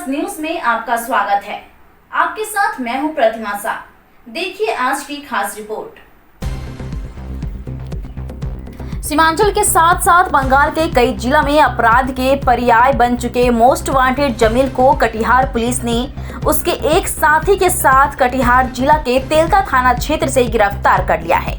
News में आपका स्वागत है। आपके साथ मैं हूं प्रतिमा शाह। देखिए आज की खास रिपोर्ट। सीमांचल के साथ साथ बंगाल के कई जिलों में अपराध के पर्याय बन चुके मोस्ट वांटेड जमील को कटिहार पुलिस ने उसके एक साथी के साथ कटिहार जिला के तेलका थाना क्षेत्र से गिरफ्तार कर लिया है।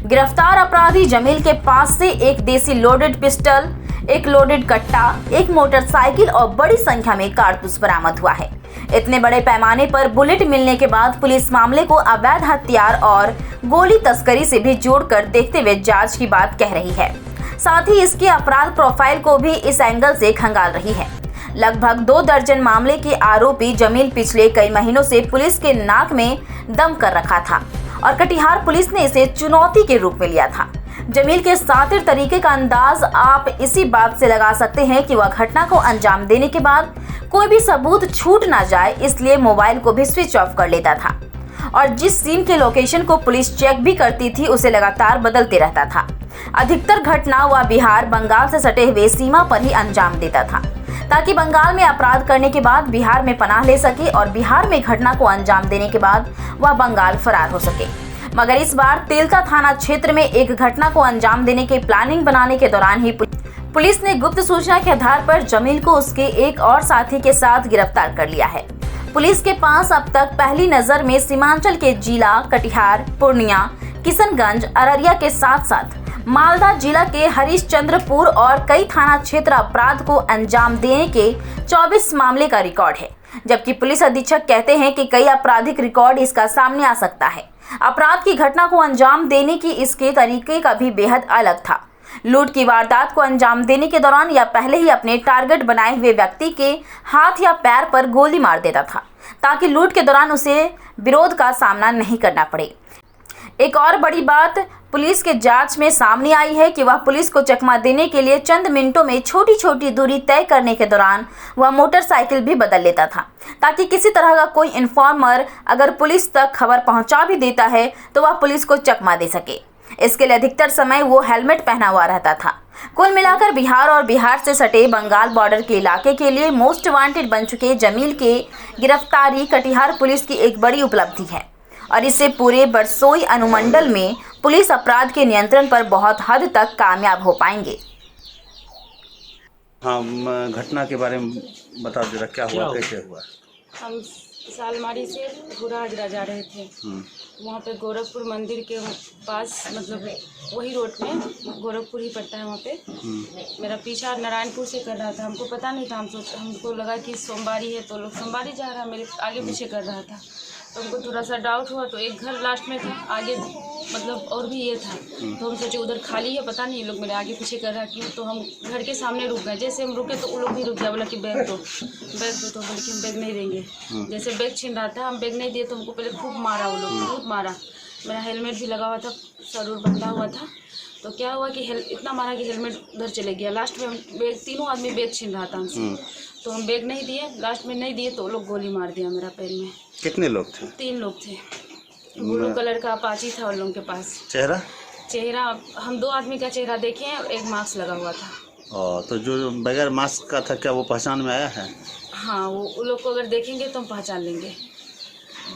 गिरफ्तार अपराधी जमील के पास से एक देसी लोडेड पिस्टल, एक लोडेड कट्टा, एक मोटरसाइकिल और बड़ी संख्या में कारतूस बरामद हुआ है। इतने बड़े पैमाने पर बुलेट मिलने के बाद पुलिस मामले को अवैध हथियार और गोली तस्करी से भी जोड़कर देखते हुए जांच की बात कह रही है। साथ ही इसके अपराध प्रोफाइल को भी इस एंगल से खंगाल रही है। लगभग 2 दर्जन मामले के आरोपी जमील पिछले कई महीनों से पुलिस के नाक में दम कर रखा था और कटिहार पुलिस ने इसे चुनौती के रूप में लिया था। जमील के सातिर तरीके का अंदाज आप इसी बात से लगा सकते हैं कि वह घटना को अंजाम देने के बाद कोई भी सबूत छूट ना जाए, इसलिए मोबाइल को भी स्विच ऑफ कर लेता था और जिस सिम के लोकेशन को पुलिस चेक भी करती थी उसे लगातार बदलते रहता था। अधिकतर घटना वह बिहार बंगाल से सटे हुए सीमा पर ही अंजाम देता था ताकि बंगाल में अपराध करने के बाद बिहार में पनाह ले सके और बिहार में घटना को अंजाम देने के बाद वह बंगाल फरार हो सके। मगर इस बार तेलका थाना क्षेत्र में एक घटना को अंजाम देने की प्लानिंग बनाने के दौरान ही पुलिस ने गुप्त सूचना के आधार पर जमील को उसके एक और साथी के साथ गिरफ्तार कर लिया है। पुलिस के पास अब तक पहली नजर में सीमांचल के जिला कटिहार, पूर्णिया, किशनगंज, अररिया के साथ साथ मालदा जिला के हरिश्चंद्रपुर और कई थाना क्षेत्र अपराध को अंजाम देने के 24 मामले का रिकॉर्ड है, जबकि पुलिस अधीक्षक कहते हैं कि कई आपराधिक रिकॉर्ड इसका सामने आ सकता है। अपराध की घटना को अंजाम देने की इसके तरीके का भी बेहद अलग था। लूट की वारदात को अंजाम देने के दौरान या पहले ही अपने टारगेट बनाए हुए व्यक्ति के हाथ या पैर पर गोली मार देता था ताकि लूट के दौरान उसे विरोध का सामना नहीं करना पड़े। एक और बड़ी बात पुलिस के जांच में सामने आई है कि वह पुलिस को चकमा देने के लिए चंद मिनटों में छोटी छोटी दूरी तय करने के दौरान वह मोटरसाइकिल भी बदल लेता था ताकि किसी तरह का कोई इन्फॉर्मर अगर पुलिस तक खबर पहुंचा भी देता है तो वह पुलिस को चकमा दे सके। इसके लिए अधिकतर समय वो हेलमेट पहना हुआ रहता था। कुल मिलाकर बिहार और बिहार से सटे बंगाल बॉर्डर के इलाके के लिए मोस्ट वांटेड बन चुके जमील के गिरफ्तारी कटिहार पुलिस की एक बड़ी उपलब्धि है और इससे पूरे बरसोई अनुमंडल में पुलिस अपराध के नियंत्रण पर बहुत हद तक कामयाब हो पाएंगे। हाँ, घटना के बारे में बता जरा, क्या हुआ, कैसे हुआ? हम सालमारी से भूरा हजरा जा रहे थे। वहाँ पे गोरखपुर मंदिर के पास, मतलब वही रोड में गोरखपुर ही पड़ता है। वहाँ पे मेरा पीछा नारायणपुर से कर रहा था। हमको पता नहीं था, हमको लगा कि सोमवारी है तो लोग सोमवारी जा रहा है, मेरे आगे पीछे कर रहा था। तो हमको थोड़ा सा डाउट हुआ तो एक घर लास्ट में था, आगे मतलब और भी ये था, तो हम सोचे उधर खाली है, पता नहीं ये लोग मेरे आगे पीछे कर रहा क्यों। तो हम घर के सामने रुक गए। जैसे हम रुके तो वो लोग भी रुक गया, बोला कि बैग दो तो बोले कि हम बैग नहीं देंगे। जैसे बैग छीन रहा था, हम बैग नहीं दिए तो हमको पहले खूब मारा, वो लोग खूब मारा। मेरा हेलमेट भी लगा हुआ था, सर बंधा हुआ था। तो क्या हुआ कि इतना मारा कि हेलमेट उधर चले गया। लास्ट में बैग, तीनों आदमी बैग छीन रहा था हमसे, तो हम बैग नहीं दिए। लास्ट में नहीं दिए तो लोग गोली मार दिया मेरा पैर में। कितने लोग थे? 3 लोग थे। ब्लू कलर का अपाची था उन लोगों के पास। चेहरा हम 2 आदमी का चेहरा देखे हैं और एक मास्क लगा हुआ था। तो जो बगैर मास्क का था, क्या वो पहचान में आया है? हाँ, वो लोग को अगर देखेंगे तो हम पहचान लेंगे।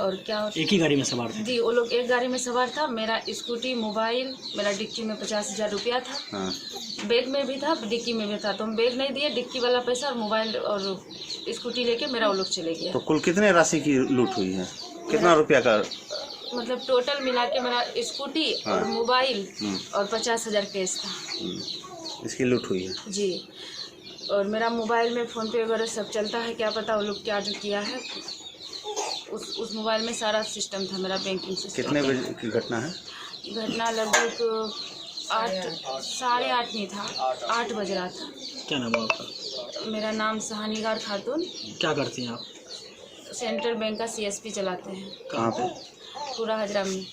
और क्या एक ही गाड़ी में सवार थे? जी, वो लोग एक गाड़ी में सवार था। मेरा स्कूटी, मोबाइल, मेरा डिक्की में 50,000 रुपया था। हाँ। बैग में भी था, डिक्की में भी था। तो हम बैग नहीं दिए, डिक्की वाला पैसा और मोबाइल और स्कूटी लेके मेरा वो लोग चले गए। तो कुल कितने राशि की लूट हुई है? कितना रुपया का? मतलब टोटल मिला के मेरा स्कूटी और मोबाइल और 50,000 कैश था। इसकी लूट हुई है जी। और मेरा मोबाइल में फ़ोन पे वगैरह सब चलता है, क्या पता वो लोग क्या जो किया है। उस मोबाइल में सारा सिस्टम था, मेरा बैंकिंग सिस्टम। कितने बजे की घटना है? घटना लगभग 8, 8:30 नहीं था, 8 बज रहा था। क्या नाम है आपका? मेरा नाम सहानीगार खातून। क्या करती हैं आप? सेंट्रल बैंक का CSP चलाते हैं। कहाँ पे? पूरा हजरा में।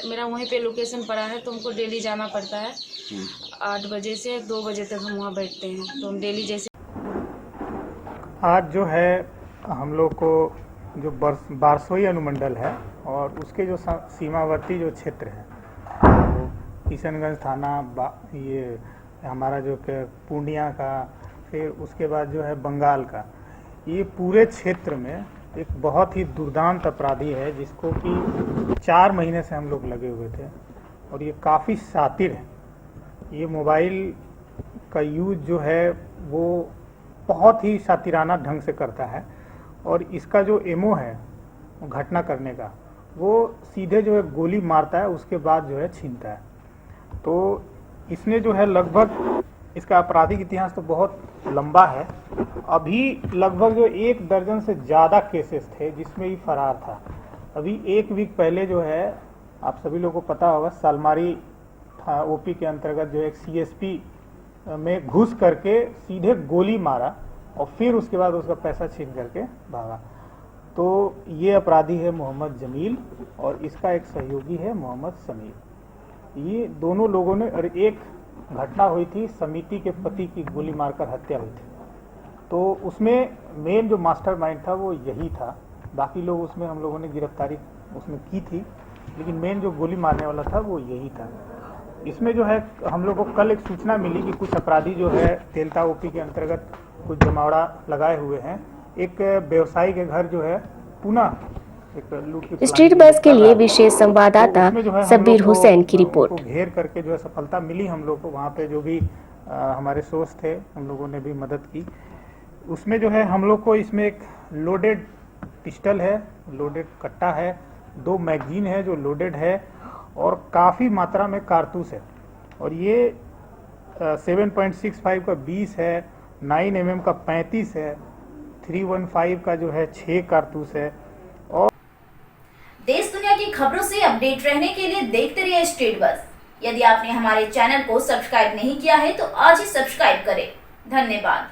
मेरा वहीं पे लोकेशन पड़ा है, तो हमको डेली जाना पड़ता है। 8 बजे से 2 बजे तक हम वहाँ बैठते हैं, तो हम डेली जैसे। आज जो है हम लोग को जो बारसोई अनुमंडल है और उसके जो सीमावर्ती जो क्षेत्र है, तो किशनगंज थाना, ये हमारा जो पूर्णिया का, फिर उसके बाद जो है बंगाल का, ये पूरे क्षेत्र में एक बहुत ही दुर्दांत अपराधी है, जिसको कि 4 महीने से हम लोग लगे हुए थे और ये काफ़ी शातिर है। ये मोबाइल का यूज जो है वो बहुत ही शातिराना ढंग से करता है और इसका जो एमओ है घटना करने का, वो सीधे जो है गोली मारता है, उसके बाद जो है छीनता है। तो इसने जो है लगभग, इसका आपराधिक इतिहास तो बहुत लंबा है, अभी लगभग जो 1 दर्जन से ज़्यादा केसेस थे जिसमें ये फरार था। अभी 1 वीक पहले जो है, आप सभी लोगों को पता होगा, सालमारी ओपी के अंतर्गत जो एक सीएसपी में घुस करके सीधे गोली मारा और फिर उसके बाद उसका पैसा छीन करके भागा। तो ये अपराधी है मोहम्मद जमील और इसका एक सहयोगी है मोहम्मद समीर। ये दोनों लोगों ने, और एक घटना हुई थी, समिति के पति की गोली मारकर हत्या हुई थी, तो उसमें मेन जो मास्टरमाइंड था वो यही था। बाकी लोग उसमें हम लोगों ने गिरफ्तारी उसमें की थी, लेकिन मेन जो गोली मारने वाला था वो यही था। इसमें जो है हम लोग को कल एक सूचना मिली कि कुछ अपराधी जो है तेलता ओपी के अंतर्गत कुछ जमावड़ा लगाए हुए हैं। एक व्यवसायी के घर जो है पुनः एक लूट की स्ट्रीट बस के लिए विशेष संवाददाता सबीर हुसैन की रिपोर्ट। घेर करके जो है सफलता मिली हम लोग को। वहाँ पे जो भी हमारे सोर्स थे, हम लोगों ने भी मदद की। उसमें जो है हम लोग को इसमें एक लोडेड पिस्टल है, लोडेड कट्टा है, 2 मैगजीन है जो लोडेड है और काफ़ी मात्रा में कारतूस है। और ये 7.65 का 20 है, 9 mm का 35 है, 315 का जो है 6 कारतूस है। और देश दुनिया की खबरों से अपडेट रहने के लिए देखते रहिए स्ट्रीट बस। यदि आपने हमारे चैनल को सब्सक्राइब नहीं किया है तो आज ही सब्सक्राइब करें। धन्यवाद।